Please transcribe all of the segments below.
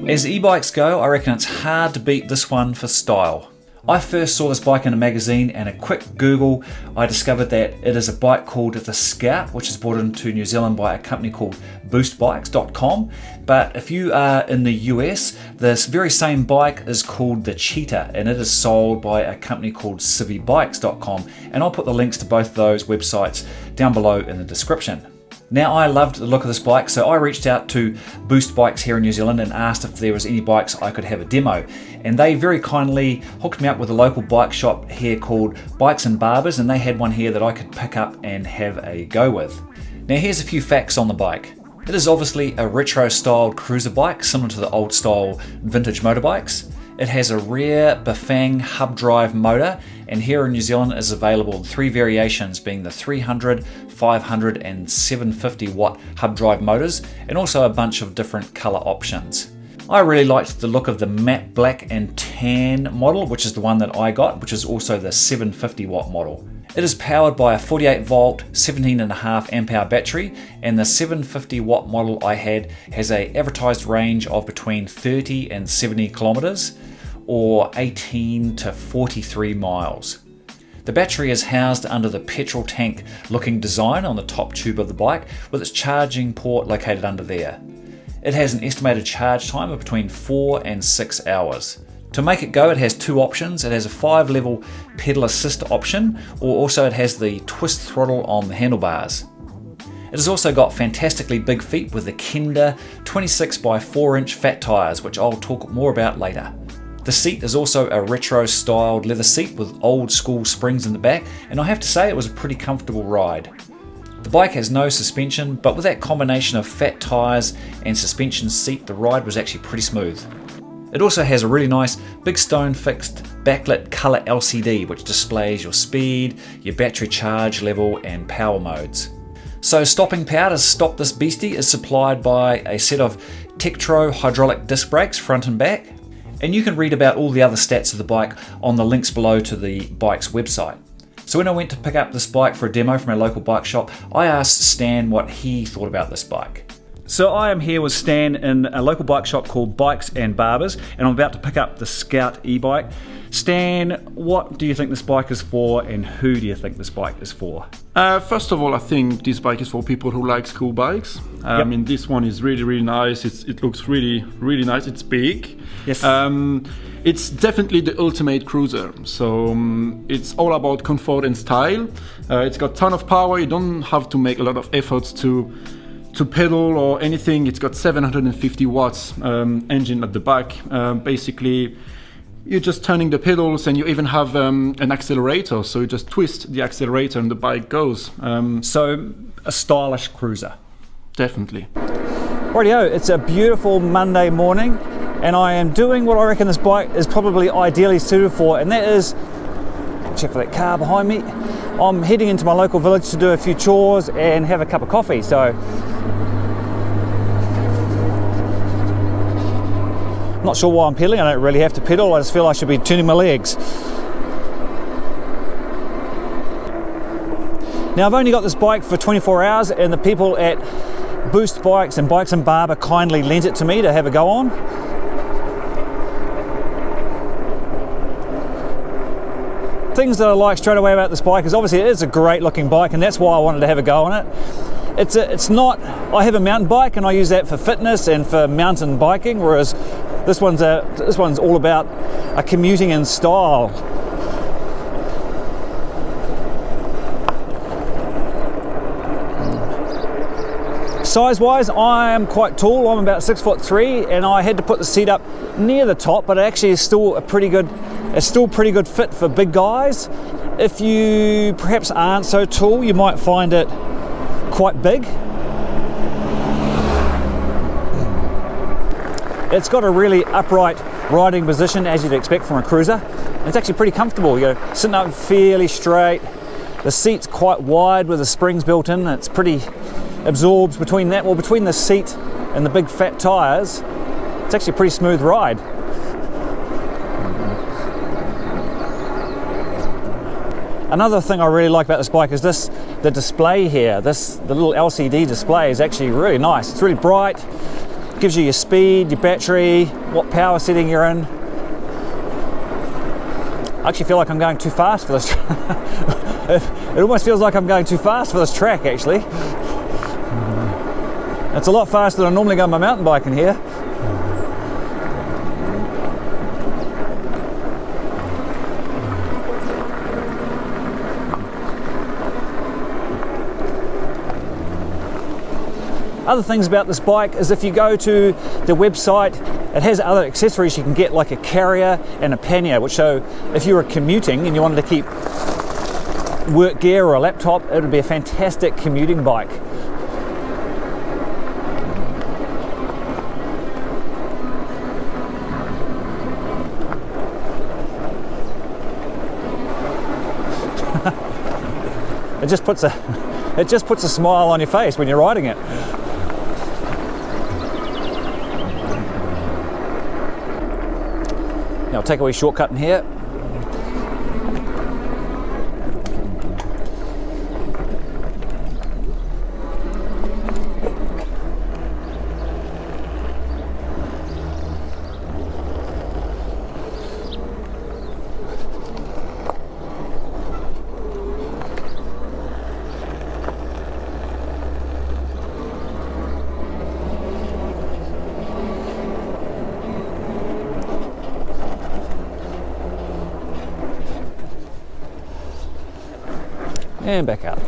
As e-bikes go, I reckon it's hard to beat this one for style. I first saw this bike in a magazine, and a quick Google, I discovered that it is a bike called the Scout, which is brought into New Zealand by a company called boostbikes.com. But if you are in the US, this very same bike is called the Cheetah, and it is sold by a company called civvybikes.com. And I'll put the links to both those websites down below in the description. Now, I loved the look of this bike, so I reached out to Boost Bikes here in New Zealand and asked if there was any bikes I could have a demo. And they very kindly hooked me up with a local bike shop here called Bikes and Barbers, and they had one here that I could pick up and have a go with. Now, here's a few facts on the bike. It is obviously a retro-styled cruiser bike, similar to the old-style vintage motorbikes. It has a rear Bafang hub drive motor, and here in New Zealand is available in 3 variations, being the 300, 500 and 750 watt hub drive motors, and also a bunch of different colour options. I really liked the look of the matte black and tan model, which is the one that I got, which is also the 750 watt model. It is powered by a 48 volt, 17.5 amp hour battery, and the 750 watt model I had has an advertised range of between 30 and 70 kilometers, or 18 to 43 miles. The battery is housed under the petrol tank looking design on the top tube of the bike, with its charging port located under there. It has an estimated charge time of between 4 and 6 hours. To make it go, it has 2 options. It has a 5-level pedal assist option, or also it has the twist throttle on the handlebars. It has also got fantastically big feet with the Kenda 26 by 4 inch fat tyres, which I'll talk more about later. The seat is also a retro-styled leather seat with old-school springs in the back, and I have to say it was a pretty comfortable ride. The bike has no suspension, but with that combination of fat tyres and suspension seat, the ride was actually pretty smooth. It also has a really nice big stone-fixed backlit colour LCD, which displays your speed, your battery charge level and power modes. So stopping power to stop this beastie is supplied by a set of Tektro hydraulic disc brakes front and back. And you can read about all the other stats of the bike on the links below to the bike's website. So when I went to pick up this bike for a demo from a local bike shop, I asked Stan what he thought about this bike. So I am here with Stan in a local bike shop called Bikes and Barbers, and I'm about to pick up the Scout e-bike. Stan, what do you think this bike is for, and who do you think this bike is for? First of all, I think this bike is for people who like school bikes. I mean, this one is really, really nice. It looks really, really nice. It's big. Yes. It's definitely the ultimate cruiser. So it's all about comfort and style. It's got a ton of power. You don't have to make a lot of efforts to pedal or anything. It's got 750 watts engine at the back. Basically, you're just turning the pedals, and you even have an accelerator, so you just twist the accelerator and the bike goes. So a stylish cruiser. Definitely. Rightio, it's a beautiful Monday morning, and I am doing what I reckon this bike is probably ideally suited for, and that is, check for that car behind me, I'm heading into my local village to do a few chores and have a cup of coffee. So not sure why I'm pedaling. I don't really have to pedal. I just feel I should be turning my legs. Now, I've only got this bike for 24 hours, and the people at Boost Bikes and Bikes and Barber kindly lent it to me to have a go on. Things that I like straight away about this bike is obviously it is a great looking bike, and that's why I wanted to have a go on it. It's not, I have a mountain bike and I use that for fitness and for mountain biking, whereas this one's all about commuting in style. Size-wise, I am quite tall. I'm about 6'3", and I had to put the seat up near the top, but it actually is still a pretty good It's still a pretty good fit for big guys. If you perhaps aren't so tall, you might find it quite big. It's got a really upright riding position, as you'd expect from a cruiser. It's actually pretty comfortable. You're sitting up fairly straight. The seat's quite wide with the springs built in. It's pretty absorbs between that. Well, between the seat and the big fat tyres, it's actually a pretty smooth ride. Another thing I really like about this bike is the display here. The little LCD display is actually really nice. It's really bright, gives you your speed, your battery, what power setting you're in. I actually feel like I'm going too fast for this. It almost feels like I'm going too fast for this track, actually. It's a lot faster than I normally go on my mountain bike in here. Other things about this bike is if you go to the website, it has other accessories you can get, like a carrier and a pannier, which so if you were commuting and you wanted to keep work gear or a laptop, it would be a fantastic commuting bike. It just puts a smile on your face when you're riding it. I'll take a wee shortcut in here. And back out.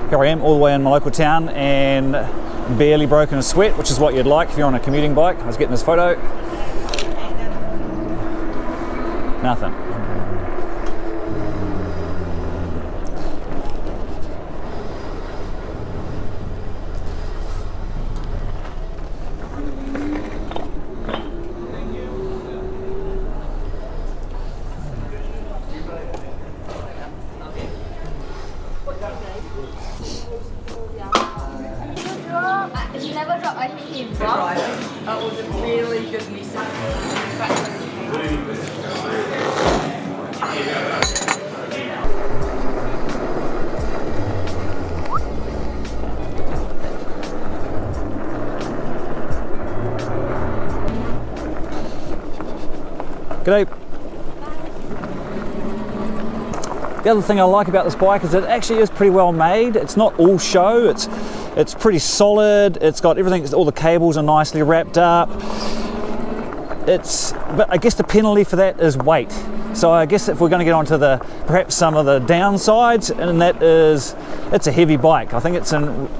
Here I am all the way in my local town and barely broken a sweat, which is what you'd like if you're on a commuting bike. I was getting this photo. Nothing. He never dropped. I think he dropped. That was a really good reason. G'day. The other thing I like about this bike is it actually is pretty well made. It's not all show. It's pretty solid. It's got everything. All the cables are nicely wrapped up. But I guess the penalty for that is weight. So I guess if we're going to get onto perhaps some of the downsides, and that is, it's a heavy bike. I think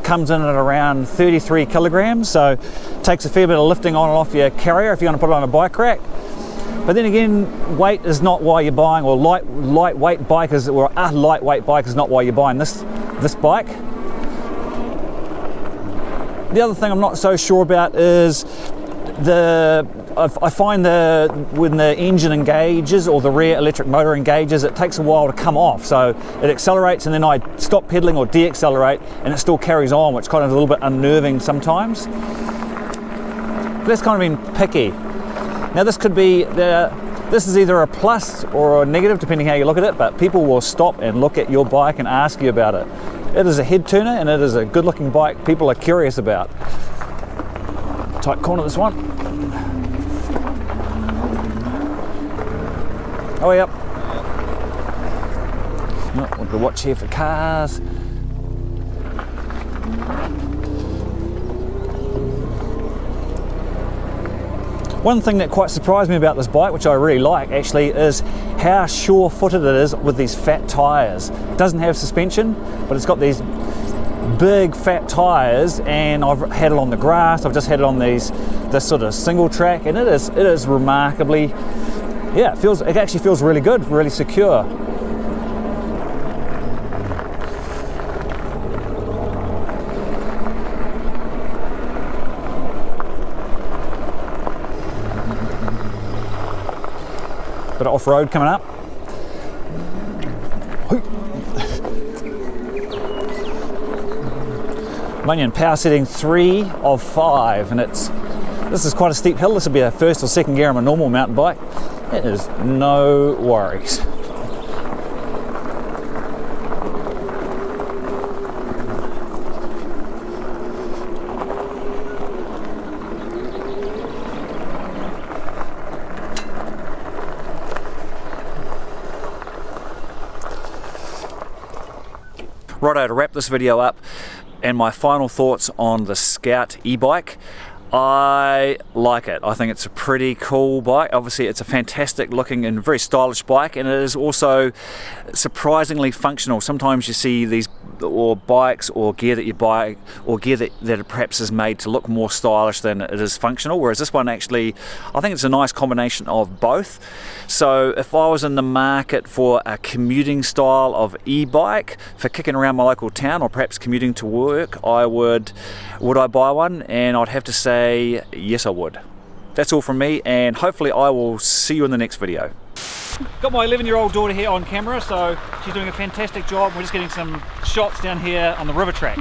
comes in at around 33 kilograms. So it takes a fair bit of lifting on and off your carrier if you're going to put it on a bike rack. But then again, weight is not why you're buying, or a lightweight bike is not why you're buying this bike. The other thing I'm not so sure about is I find when the engine engages or the rear electric motor engages, it takes a while to come off. So it accelerates and then I stop pedaling or de-accelerate and it still carries on, which kind of is a little bit unnerving sometimes. But that's kind of been picky. Now this is either a plus or a negative depending how you look at it, but people will stop and look at your bike and ask you about it. It is a head turner and it is a good looking bike people are curious about. Tight corner this one. Oh yep. I've got to watch here for cars. One thing that quite surprised me about this bike, which I really like actually, is how sure-footed it is with these fat tyres. It doesn't have suspension, but it's got these big fat tyres, and I've had it on the grass, I've just had it on this sort of single track, and it is remarkably, yeah, it actually feels really good, really secure. Bit of off-road coming up. Munion power setting 3 of 5, and this is quite a steep hill. This will be a first or second gear on a normal mountain bike. It is no worries. Righto, to wrap this video up, and my final thoughts on the Scout e-bike. I like it. I think it's a pretty cool bike. Obviously it's a fantastic looking and very stylish bike, and it is also surprisingly functional. Sometimes you see these bikes or gear that you buy, or gear that perhaps is made to look more stylish than it is functional, whereas this one actually, I think it's a nice combination of both. So if I was in the market for a commuting style of e-bike for kicking around my local town, or perhaps commuting to work, would I buy one? And I'd have to say yes, I would. That's all from me, and hopefully I will see you in the next video. Got my 11-year-old daughter here on camera, so she's doing a fantastic job. We're just getting some shots down here on the river track.